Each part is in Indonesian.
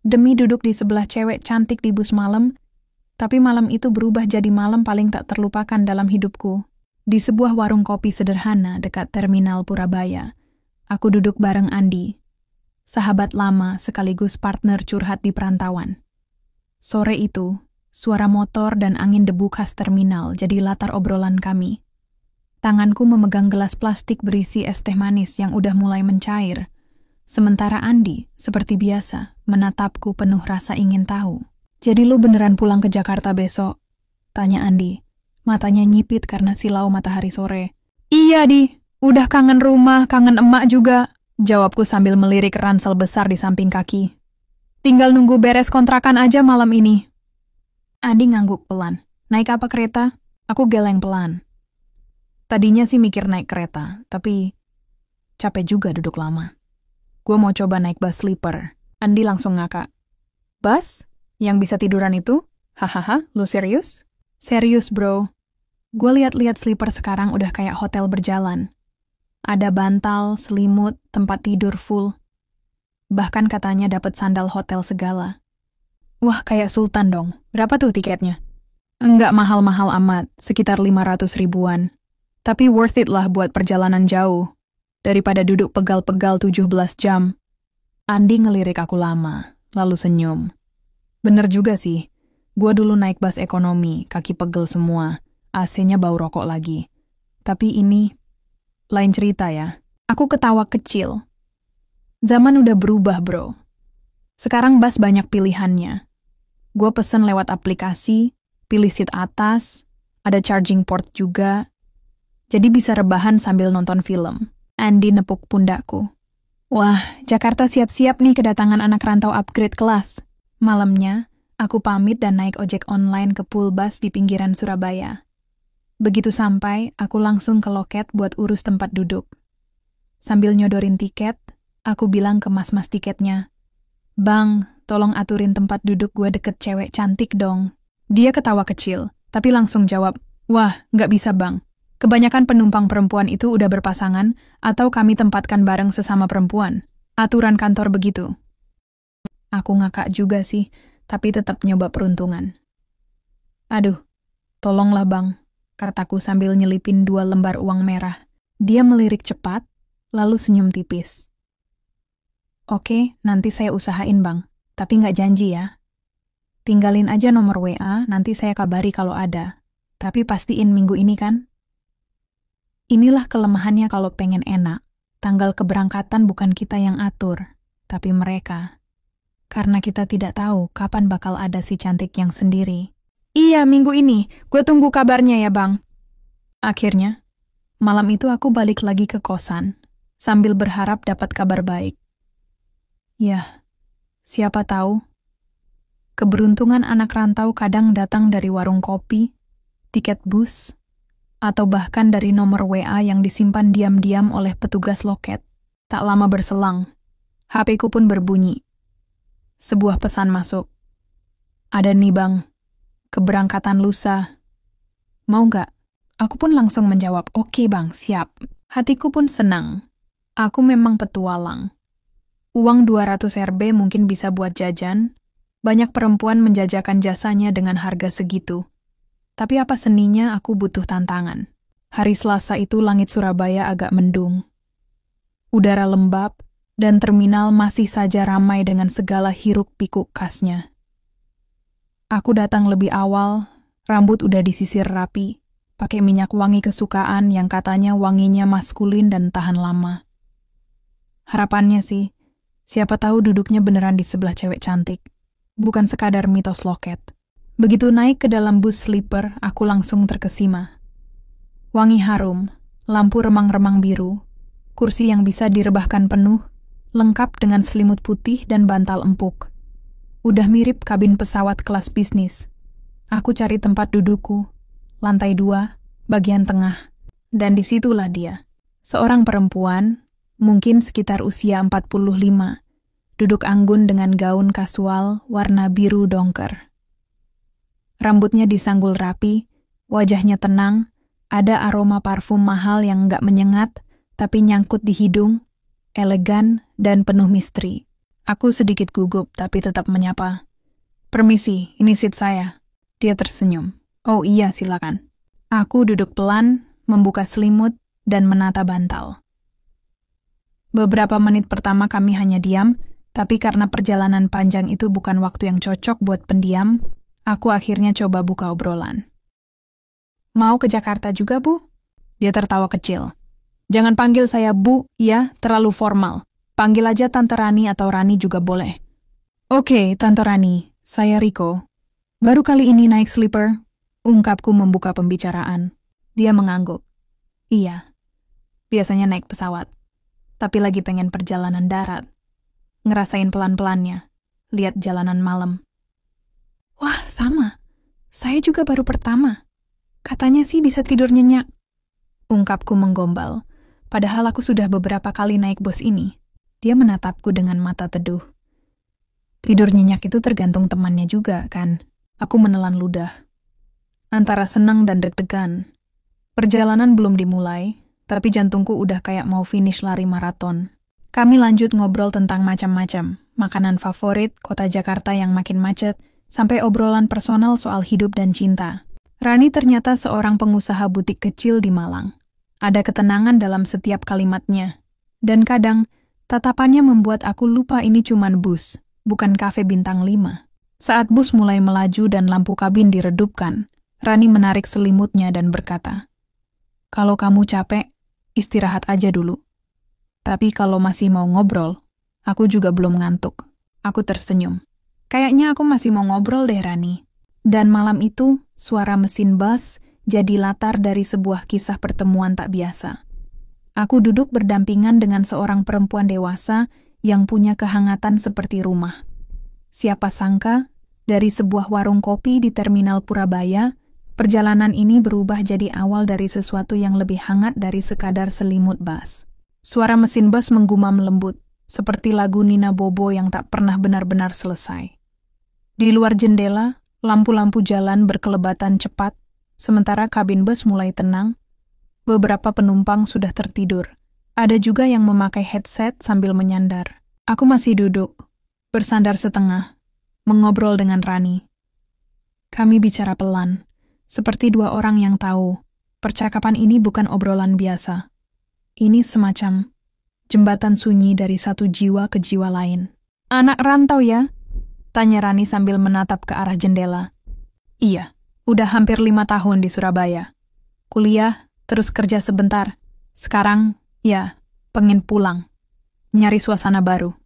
demi duduk di sebelah cewek cantik di bus malam, tapi malam itu berubah jadi malam paling tak terlupakan dalam hidupku. Di sebuah warung kopi sederhana dekat Terminal Purabaya, aku duduk bareng Andi, sahabat lama sekaligus partner curhat di perantauan. Sore itu, suara motor dan angin debu khas terminal jadi latar obrolan kami. Tanganku memegang gelas plastik berisi es teh manis yang udah mulai mencair, sementara Andi, seperti biasa, menatapku penuh rasa ingin tahu. "Jadi lu beneran pulang ke Jakarta besok?" tanya Andi. Matanya nyipit karena silau matahari sore. "Iya, Di. Udah kangen rumah, kangen emak juga," jawabku sambil melirik ransel besar di samping kaki. "Tinggal nunggu beres kontrakan aja malam ini." Andi ngangguk pelan. "Naik apa kereta?" Aku geleng pelan. Tadinya sih mikir naik kereta, tapi capek juga duduk lama. Gue mau coba naik bus sleeper. Andi langsung ngakak. "Bus? Yang bisa tiduran itu? Hahaha, lu serius?" "Serius, bro. Gue lihat-lihat sleeper sekarang udah kayak hotel berjalan. Ada bantal, selimut, tempat tidur full. Bahkan katanya dapat sandal hotel segala." "Wah, kayak sultan dong. Berapa tuh tiketnya?" "Enggak mahal-mahal amat, sekitar 500 ribuan. Tapi worth it lah buat perjalanan jauh. Daripada duduk pegal-pegal 17 jam. Andi ngelirik aku lama, lalu senyum. "Bener juga sih. Gua dulu naik bus ekonomi, kaki pegel semua. AC-nya bau rokok lagi. Tapi ini lain cerita ya." Aku ketawa kecil. Zaman udah berubah, bro. Sekarang bus banyak pilihannya. Gua pesen lewat aplikasi, pilih seat atas, ada charging port juga. Jadi bisa rebahan sambil nonton film. Andi nepuk pundakku. "Wah, Jakarta siap-siap nih kedatangan anak rantau upgrade kelas." Malamnya, aku pamit dan naik ojek online ke pool bus di pinggiran Surabaya. Begitu sampai, aku langsung ke loket buat urus tempat duduk. Sambil nyodorin tiket, aku bilang ke mas-mas tiketnya, "Bang, tolong aturin tempat duduk gue deket cewek cantik dong." Dia ketawa kecil, tapi langsung jawab, "Wah, nggak bisa bang. Kebanyakan penumpang perempuan itu udah berpasangan atau kami tempatkan bareng sesama perempuan. Aturan kantor begitu." Aku ngakak juga sih, tapi tetap nyoba peruntungan. "Aduh, tolonglah bang," kataku sambil nyelipin 2 lembar uang merah. Dia melirik cepat, lalu senyum tipis. "Oke, nanti saya usahain bang, tapi nggak janji ya. Tinggalin aja nomor WA, nanti saya kabari kalau ada. Tapi pastiin minggu ini kan?" Inilah kelemahannya kalau pengen enak. Tanggal keberangkatan bukan kita yang atur, tapi mereka. Karena kita tidak tahu kapan bakal ada si cantik yang sendiri. "Iya, minggu ini. Gue tunggu kabarnya ya, Bang." Akhirnya, malam itu aku balik lagi ke kosan, sambil berharap dapat kabar baik. Ya, siapa tahu. Keberuntungan anak rantau kadang datang dari warung kopi, tiket bus, atau bahkan dari nomor WA yang disimpan diam-diam oleh petugas loket. Tak lama berselang, HP-ku pun berbunyi. Sebuah pesan masuk. "Ada nih bang, keberangkatan lusa. Mau nggak?" Aku pun langsung menjawab, "Oke bang, siap." Hatiku pun senang. Aku memang petualang. Uang 200 RB mungkin bisa buat jajan. Banyak perempuan menjajakan jasanya dengan harga segitu. Tapi apa seninya aku butuh tantangan. Hari Selasa itu langit Surabaya agak mendung. Udara lembab, dan terminal masih saja ramai dengan segala hiruk-pikuk khasnya. Aku datang lebih awal, rambut udah disisir rapi, pakai minyak wangi kesukaan yang katanya wanginya maskulin dan tahan lama. Harapannya sih, siapa tahu duduknya beneran di sebelah cewek cantik. Bukan sekadar mitos loket. Begitu naik ke dalam bus sleeper, aku langsung terkesima. Wangi harum, lampu remang-remang biru, kursi yang bisa direbahkan penuh, lengkap dengan selimut putih dan bantal empuk. Udah mirip kabin pesawat kelas bisnis. Aku cari tempat dudukku, lantai 2, bagian tengah. Dan disitulah dia. Seorang perempuan, mungkin sekitar usia 45, duduk anggun dengan gaun kasual warna biru dongker. Rambutnya disanggul rapi, wajahnya tenang, ada aroma parfum mahal yang nggak menyengat, tapi nyangkut di hidung, elegan dan penuh misteri. Aku sedikit gugup tapi tetap menyapa. Permisi, ini seat saya. Dia tersenyum. Oh iya, silakan. Aku duduk pelan, membuka selimut, dan menata bantal. Beberapa menit pertama kami hanya diam, tapi karena perjalanan panjang itu bukan waktu yang cocok buat pendiam, aku akhirnya coba buka obrolan. Mau ke Jakarta juga, Bu? Dia tertawa kecil. Jangan panggil saya Bu, ya, terlalu formal. Panggil aja Tante Rani atau Rani juga boleh. Oke, Tante Rani, saya Riko. Baru kali ini naik sleeper, ungkapku membuka pembicaraan. Dia mengangguk. Iya, biasanya naik pesawat. Tapi lagi pengen perjalanan darat. Ngerasain pelan-pelannya, lihat jalanan malam. Wah, sama. Saya juga baru pertama. Katanya sih bisa tidur nyenyak. Ungkapku menggombal, padahal aku sudah beberapa kali naik bus ini. Dia menatapku dengan mata teduh. Tidur nyenyak itu tergantung temannya juga, kan? Aku menelan ludah. Antara senang dan deg-degan. Perjalanan belum dimulai, tapi jantungku udah kayak mau finish lari maraton. Kami lanjut ngobrol tentang macam-macam, makanan favorit, kota Jakarta yang makin macet, sampai obrolan personal soal hidup dan cinta. Rani ternyata seorang pengusaha butik kecil di Malang. Ada ketenangan dalam setiap kalimatnya. Dan kadang, tatapannya membuat aku lupa ini cuman bus, bukan kafe bintang 5. Saat bus mulai melaju dan lampu kabin diredupkan, Rani menarik selimutnya dan berkata, "Kalau kamu capek, istirahat aja dulu. Tapi kalau masih mau ngobrol, aku juga belum ngantuk." Aku tersenyum. Kayaknya aku masih mau ngobrol deh, Rani. Dan malam itu, suara mesin bus jadi latar dari sebuah kisah pertemuan tak biasa. Aku duduk berdampingan dengan seorang perempuan dewasa yang punya kehangatan seperti rumah. Siapa sangka, dari sebuah warung kopi di Terminal Purabaya, perjalanan ini berubah jadi awal dari sesuatu yang lebih hangat dari sekadar selimut bus. Suara mesin bus menggumam lembut, seperti lagu Nina Bobo yang tak pernah benar-benar selesai. Di luar jendela, lampu-lampu jalan berkelebatan cepat, sementara kabin bus mulai tenang. Beberapa penumpang sudah tertidur. Ada juga yang memakai headset sambil menyandar. Aku masih duduk, bersandar setengah, mengobrol dengan Rani. Kami bicara pelan, seperti dua orang yang tahu, percakapan ini bukan obrolan biasa. Ini semacam jembatan sunyi dari satu jiwa ke jiwa lain. Anak rantau ya? Tanya Rani sambil menatap ke arah jendela. Iya, udah hampir 5 tahun di Surabaya. Kuliah, terus kerja sebentar. Sekarang, ya, pengen pulang. Nyari suasana baru.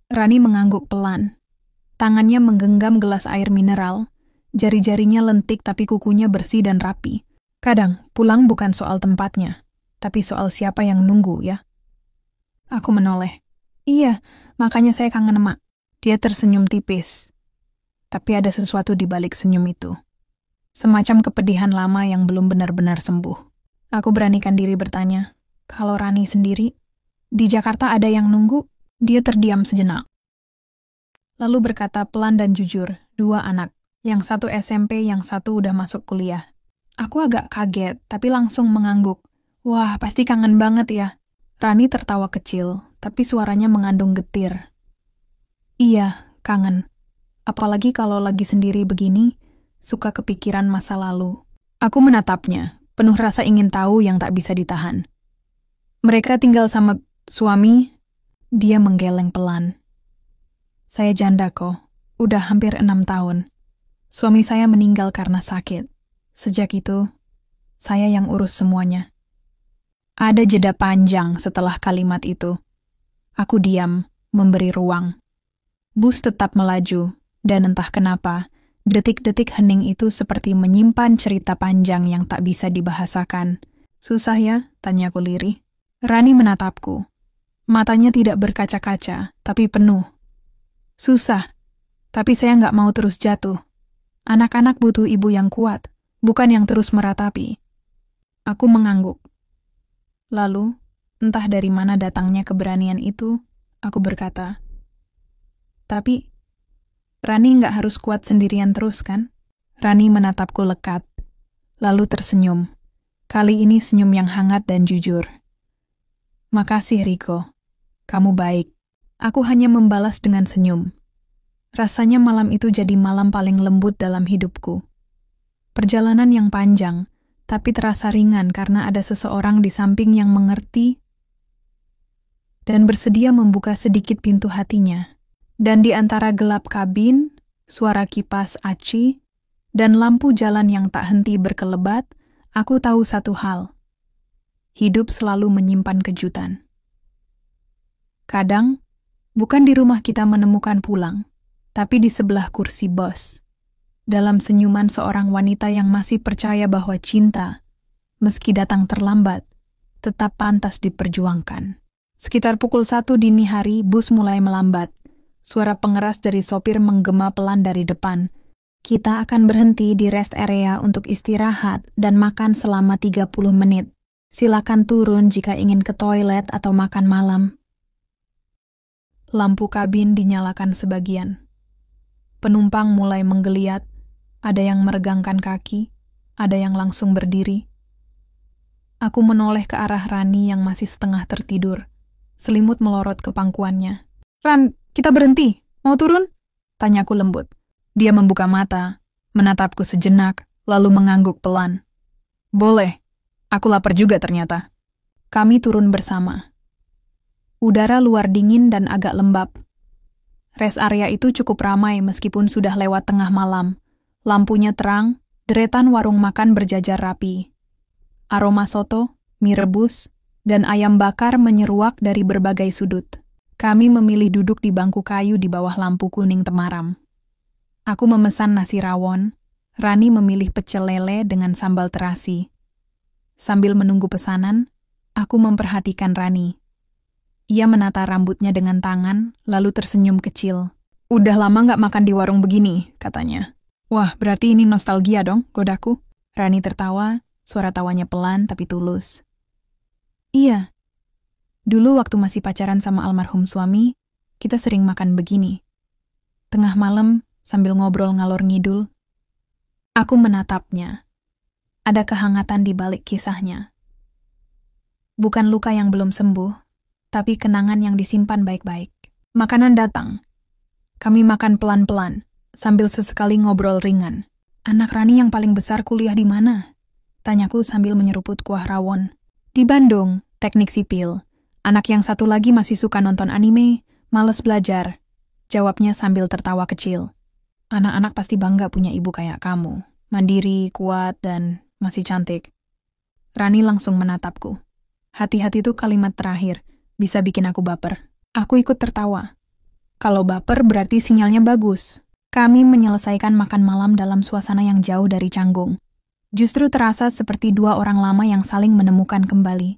Rani mengangguk pelan. Tangannya menggenggam gelas air mineral. Jari-jarinya lentik tapi kukunya bersih dan rapi. Kadang, pulang bukan soal tempatnya, tapi soal siapa yang nunggu, ya. Aku menoleh. Iya, makanya saya kangen emak. Dia tersenyum tipis. Tapi ada sesuatu di balik senyum itu. Semacam kepedihan lama yang belum benar-benar sembuh. Aku beranikan diri bertanya, kalau Rani sendiri, di Jakarta ada yang nunggu? Dia terdiam sejenak. Lalu berkata pelan dan jujur, 2 anak. Yang satu SMP, yang satu udah masuk kuliah. Aku agak kaget, tapi langsung mengangguk. Wah, pasti kangen banget ya. Rani tertawa kecil, tapi suaranya mengandung getir. Iya, kangen. Apalagi kalau lagi sendiri begini, suka kepikiran masa lalu. Aku menatapnya, penuh rasa ingin tahu yang tak bisa ditahan. Mereka tinggal sama suami, dia menggeleng pelan. Saya janda kok, udah hampir 6 tahun. Suami saya meninggal karena sakit. Sejak itu, saya yang urus semuanya. Ada jeda panjang setelah kalimat itu. Aku diam, memberi ruang. Bus tetap melaju, dan entah kenapa, detik-detik hening itu seperti menyimpan cerita panjang yang tak bisa dibahasakan. Susah ya? Tanyaku lirih. Rani menatapku. Matanya tidak berkaca-kaca, tapi penuh. Susah, tapi saya nggak mau terus jatuh. Anak-anak butuh ibu yang kuat, bukan yang terus meratapi. Aku mengangguk. Lalu, entah dari mana datangnya keberanian itu, aku berkata, tapi, Rani nggak harus kuat sendirian terus, kan? Rani menatapku lekat, lalu tersenyum. Kali ini senyum yang hangat dan jujur. Makasih, Riko. Kamu baik. Aku hanya membalas dengan senyum. Rasanya malam itu jadi malam paling lembut dalam hidupku. Perjalanan yang panjang, tapi terasa ringan karena ada seseorang di samping yang mengerti dan bersedia membuka sedikit pintu hatinya. Dan di antara gelap kabin, suara kipas aci, dan lampu jalan yang tak henti berkelebat, aku tahu satu hal. Hidup selalu menyimpan kejutan. Kadang, bukan di rumah kita menemukan pulang, tapi di sebelah kursi bos. Dalam senyuman seorang wanita yang masih percaya bahwa cinta, meski datang terlambat, tetap pantas diperjuangkan. Sekitar pukul 1 dini hari, bus mulai melambat. Suara pengeras dari sopir menggema pelan dari depan. Kita akan berhenti di rest area untuk istirahat dan makan selama 30 menit. Silakan turun jika ingin ke toilet atau makan malam. Lampu kabin dinyalakan sebagian. Penumpang mulai menggeliat, ada yang meregangkan kaki, ada yang langsung berdiri. Aku menoleh ke arah Rani yang masih setengah tertidur. Selimut melorot ke pangkuannya. "Ran, kita berhenti. Mau turun?" Tanyaku lembut. Dia membuka mata, menatapku sejenak, lalu mengangguk pelan. "Boleh. Aku lapar juga ternyata." Kami turun bersama. Udara luar dingin dan agak lembab. Rest area itu cukup ramai meskipun sudah lewat tengah malam. Lampunya terang, deretan warung makan berjajar rapi. Aroma soto, mie rebus, dan ayam bakar menyeruak dari berbagai sudut. Kami memilih duduk di bangku kayu di bawah lampu kuning temaram. Aku memesan nasi rawon, Rani memilih pecel lele dengan sambal terasi. Sambil menunggu pesanan, aku memperhatikan Rani. Ia menata rambutnya dengan tangan, lalu tersenyum kecil. "Udah lama nggak makan di warung begini," katanya. "Wah, berarti ini nostalgia dong," godaku. Rani tertawa, suara tawanya pelan tapi tulus. "Iya. Dulu waktu masih pacaran sama almarhum suami, kita sering makan begini. Tengah malam, sambil ngobrol ngalor ngidul." Aku menatapnya. Ada kehangatan di balik kisahnya. Bukan luka yang belum sembuh, tapi kenangan yang disimpan baik-baik. Makanan datang. Kami makan pelan-pelan, sambil sesekali ngobrol ringan. "Anak Rani yang paling besar kuliah di mana?" Tanyaku sambil menyeruput kuah rawon. "Di Bandung, teknik sipil. Anak yang satu lagi masih suka nonton anime, males belajar." Jawabnya sambil tertawa kecil. "Anak-anak pasti bangga punya ibu kayak kamu. Mandiri, kuat, dan masih cantik." Rani langsung menatapku. Hati-hati itu kalimat terakhir, bisa bikin aku baper. Aku ikut tertawa. Kalau baper berarti sinyalnya bagus. Kami menyelesaikan makan malam dalam suasana yang jauh dari canggung. Justru terasa seperti dua orang lama yang saling menemukan kembali.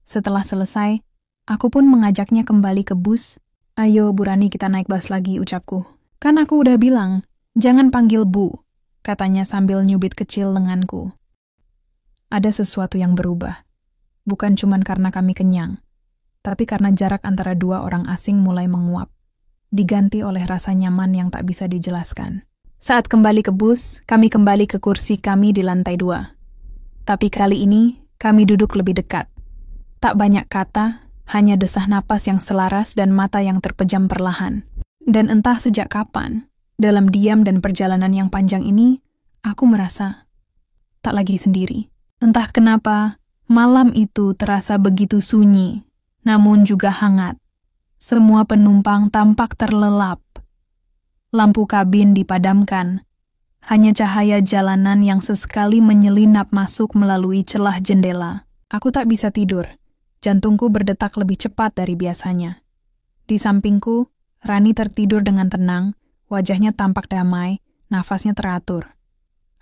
Setelah selesai, aku pun mengajaknya kembali ke bus. "Ayo Bu Rani, kita naik bus lagi," ucapku. "Kan aku udah bilang, jangan panggil Bu," katanya sambil nyubit kecil lenganku. Ada sesuatu yang berubah. Bukan cuma karena kami kenyang, tapi karena jarak antara dua orang asing mulai menguap, diganti oleh rasa nyaman yang tak bisa dijelaskan. Saat kembali ke bus, kami kembali ke kursi kami di lantai 2. Tapi kali ini, kami duduk lebih dekat. Tak banyak kata, hanya desah napas yang selaras dan mata yang terpejam perlahan. Dan entah sejak kapan, dalam diam dan perjalanan yang panjang ini, aku merasa tak lagi sendiri. Entah kenapa, malam itu terasa begitu sunyi, namun juga hangat. Semua penumpang tampak terlelap. Lampu kabin dipadamkan. Hanya cahaya jalanan yang sesekali menyelinap masuk melalui celah jendela. Aku tak bisa tidur. Jantungku berdetak lebih cepat dari biasanya. Di sampingku, Rani tertidur dengan tenang, wajahnya tampak damai, nafasnya teratur.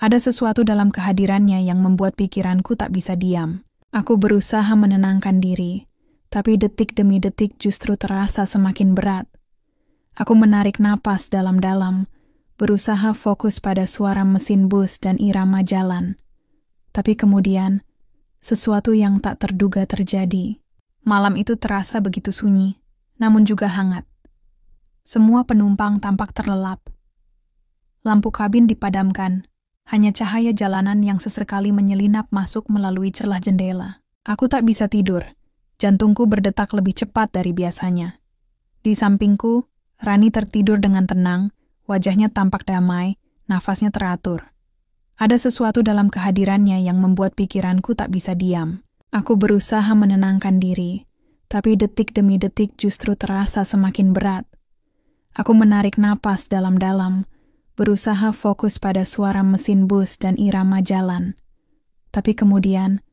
Ada sesuatu dalam kehadirannya yang membuat pikiranku tak bisa diam. Aku berusaha menenangkan diri, tapi detik demi detik justru terasa semakin berat. Aku menarik napas dalam-dalam, berusaha fokus pada suara mesin bus dan irama jalan. Tapi kemudian, sesuatu yang tak terduga terjadi. Malam itu terasa begitu sunyi, namun juga hangat. Semua penumpang tampak terlelap. Lampu kabin dipadamkan, hanya cahaya jalanan yang sesekali menyelinap masuk melalui celah jendela. Aku tak bisa tidur, jantungku berdetak lebih cepat dari biasanya. Di sampingku, Rani tertidur dengan tenang, wajahnya tampak damai, nafasnya teratur. Ada sesuatu dalam kehadirannya yang membuat pikiranku tak bisa diam. Aku berusaha menenangkan diri, tapi detik demi detik justru terasa semakin berat. Aku menarik napas dalam-dalam, berusaha fokus pada suara mesin bus dan irama jalan. Tapi kemudian,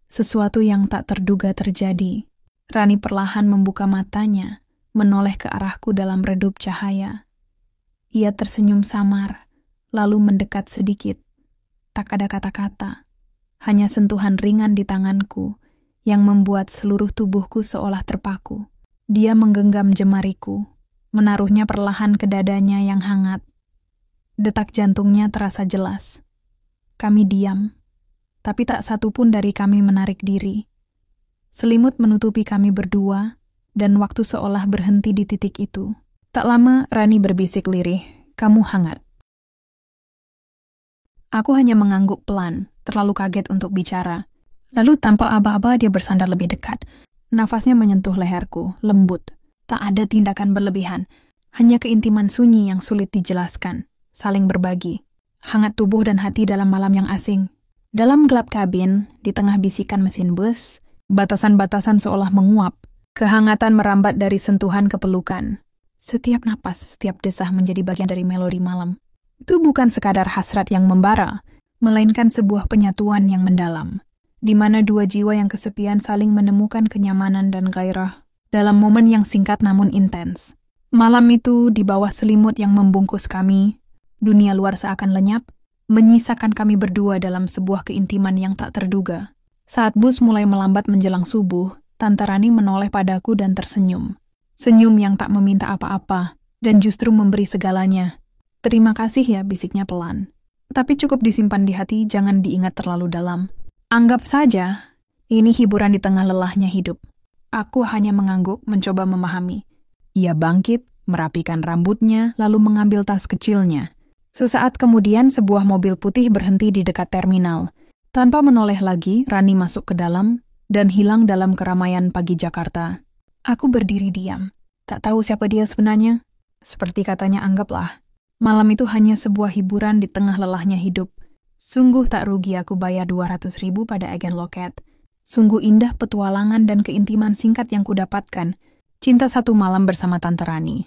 sesuatu yang tak terduga terjadi. Rani perlahan membuka matanya, menoleh ke arahku dalam redup cahaya. Ia tersenyum samar, lalu mendekat sedikit. Tak ada kata-kata, hanya sentuhan ringan di tanganku yang membuat seluruh tubuhku seolah terpaku. Dia menggenggam jemariku, menaruhnya perlahan ke dadanya yang hangat. Detak jantungnya terasa jelas. Kami diam, tapi tak satu pun dari kami menarik diri. Selimut menutupi kami berdua, dan waktu seolah berhenti di titik itu. Tak lama, Rani berbisik lirih, "Kamu hangat." Aku hanya mengangguk pelan, terlalu kaget untuk bicara. Lalu tanpa aba-aba dia bersandar lebih dekat. Nafasnya menyentuh leherku, lembut. Tak ada tindakan berlebihan, hanya keintiman sunyi yang sulit dijelaskan. Saling berbagi. Hangat tubuh dan hati dalam malam yang asing. Dalam gelap kabin, di tengah bisikan mesin bus, batasan-batasan seolah menguap. Kehangatan merambat dari sentuhan ke pelukan. Setiap napas, setiap desah menjadi bagian dari melodi malam. Itu bukan sekadar hasrat yang membara, melainkan sebuah penyatuan yang mendalam, di mana dua jiwa yang kesepian saling menemukan kenyamanan dan gairah dalam momen yang singkat namun intens. Malam itu, di bawah selimut yang membungkus kami, dunia luar seakan lenyap, menyisakan kami berdua dalam sebuah keintiman yang tak terduga. Saat bus mulai melambat menjelang subuh, Tante Rani menoleh padaku dan tersenyum. Senyum yang tak meminta apa-apa, dan justru memberi segalanya. "Terima kasih ya," bisiknya pelan. "Tapi cukup disimpan di hati, jangan diingat terlalu dalam. Anggap saja, ini hiburan di tengah lelahnya hidup." Aku hanya mengangguk, mencoba memahami. Ia bangkit, merapikan rambutnya, lalu mengambil tas kecilnya. Sesaat kemudian, sebuah mobil putih berhenti di dekat terminal. Tanpa menoleh lagi, Rani masuk ke dalam dan hilang dalam keramaian pagi Jakarta. Aku berdiri diam. Tak tahu siapa dia sebenarnya. Seperti katanya, anggaplah. Malam itu hanya sebuah hiburan di tengah lelahnya hidup. Sungguh tak rugi aku bayar 200.000 pada agen loket. Sungguh indah petualangan dan keintiman singkat yang kudapatkan. Cinta satu malam bersama Tante Rani.